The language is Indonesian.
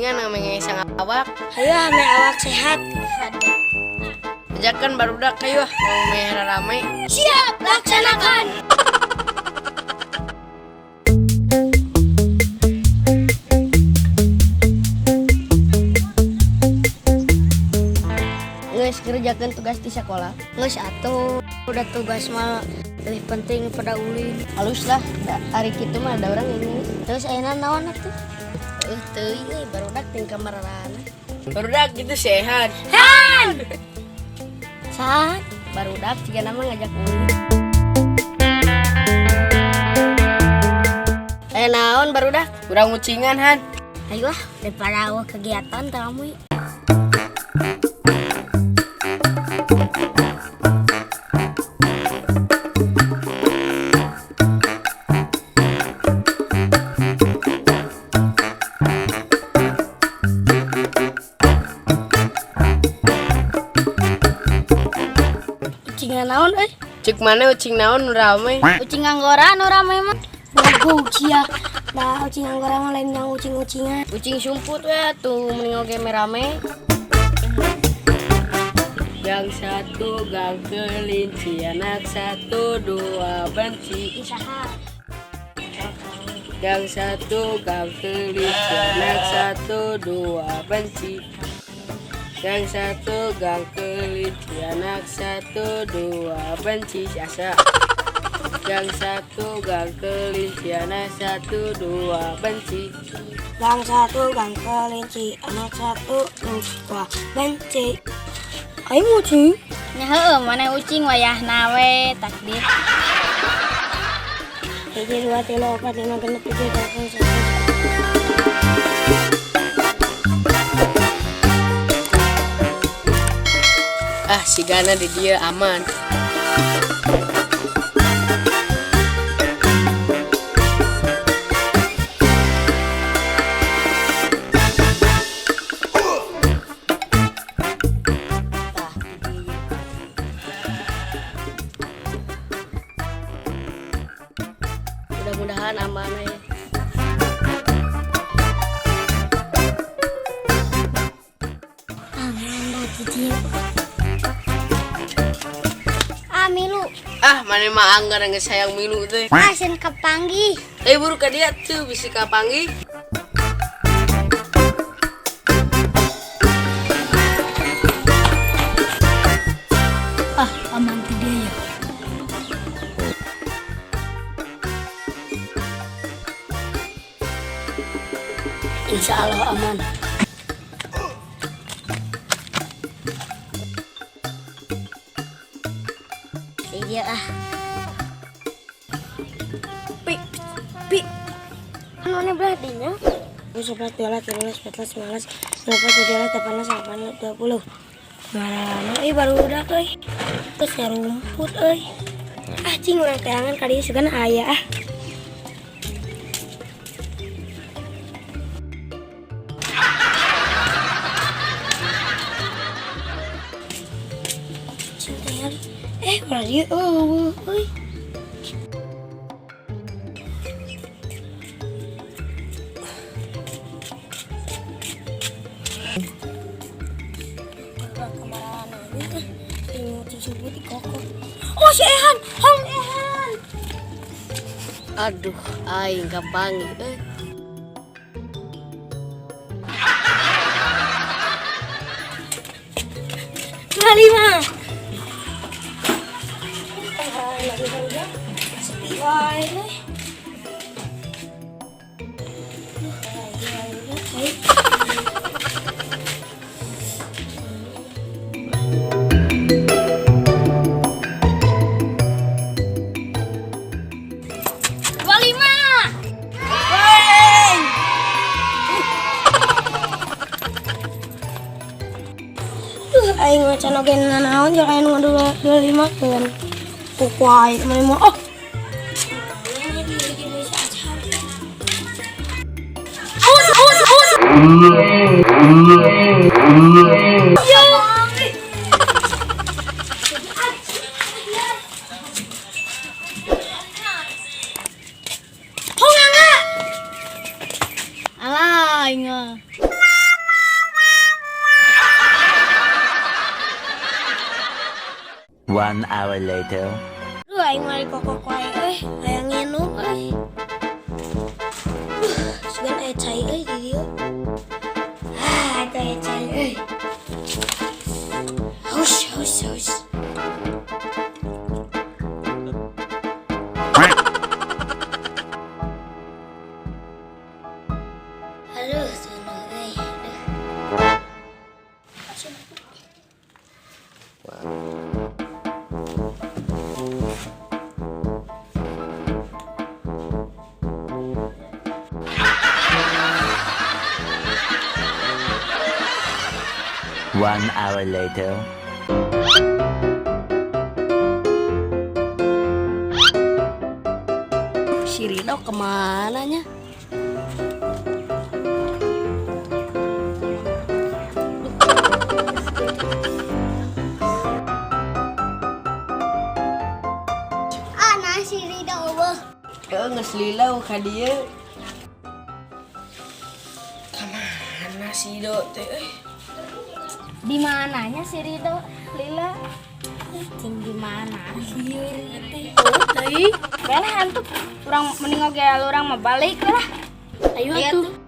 ucingan mengesang awak. Hayu ame awak sehat. Ajakan barudak kayu mau merah ramai. Siap, laksanakan. Geus kerjakeun tugas di sekolah. Geus atuh, udah tugas mah lebih penting pada ulin. Halus lah, hari kitu mah ada orang ini. Terus ayeuna naon atuh? Teuing euy barudak ting kamar rana. Barudak gitu sehat. Han! Saat Barudak jika nama ngajak ulin. Naon barudak? Kurang ucingan Han. ayo ah, daripada awak kegiatan tamu. Ucingan naon euy? Cek mana ucing naon rame? Ucing anggora nu rame mah. Bagus cia. Nah, ucing anggora mah lain yang ucing-ucingan. Ucing sumput ya tuh mending oge rame. Gang satu gang kelinci anak satu dua benci. Isaha. Gang satu gang kelinci anak satu dua benci. Gang satu gang kelinci anak satu dua benci asa. Gang satu gang kelinci anak satu dua benci. Gang satu gang kelinci anak satu dua benci. Ayo ucing. Nya heueuh mana ucing wayahna we takdir. 1 2 3 4 5 6 7 8 9. Si Gana di dia aman. Mudah-mudahan aman ya. Aman dah cici. Milu. Mana mah anggar yang sayang milu teh. Sen kepanggih. Buru ka dia tuh bisa kapanggih. Aman tidak ya. Insya Allah aman. Iya ah. Pi. Anone beladinya. 11 12 13 14 15 16 17 18 19 20. Mana baru udah euy. Terus rumput euy. Cing urang teangan ka dieu sugan aya ah. Ulah dia euy. Oh si Ehan, Hong Ehan. Aduh, aing kapanggih Lima. Sepi wae. Aing macan oge nanaon jeung aing ngadu 25 kan. Kukuai mah oh. Yo. Hong angga. Alah, inga. 1 hour later. Duh, aing mah dikokok wae euy, aya nginum euy. Segan aya cai euy di dieu. Eta aya cai euy. Haus. Aduh, sono euy. One hour later. Si Rino kemananya? Ana si Rida eueuh. Ngeslilau ka dieu. Kamana si Do teh? Di mananya si Rido, Lila? Cing di mana? Ieu teh. Teuing. Belah hantu urang mending oge urang mah balik lah. Ayo Aya atuh. tuh.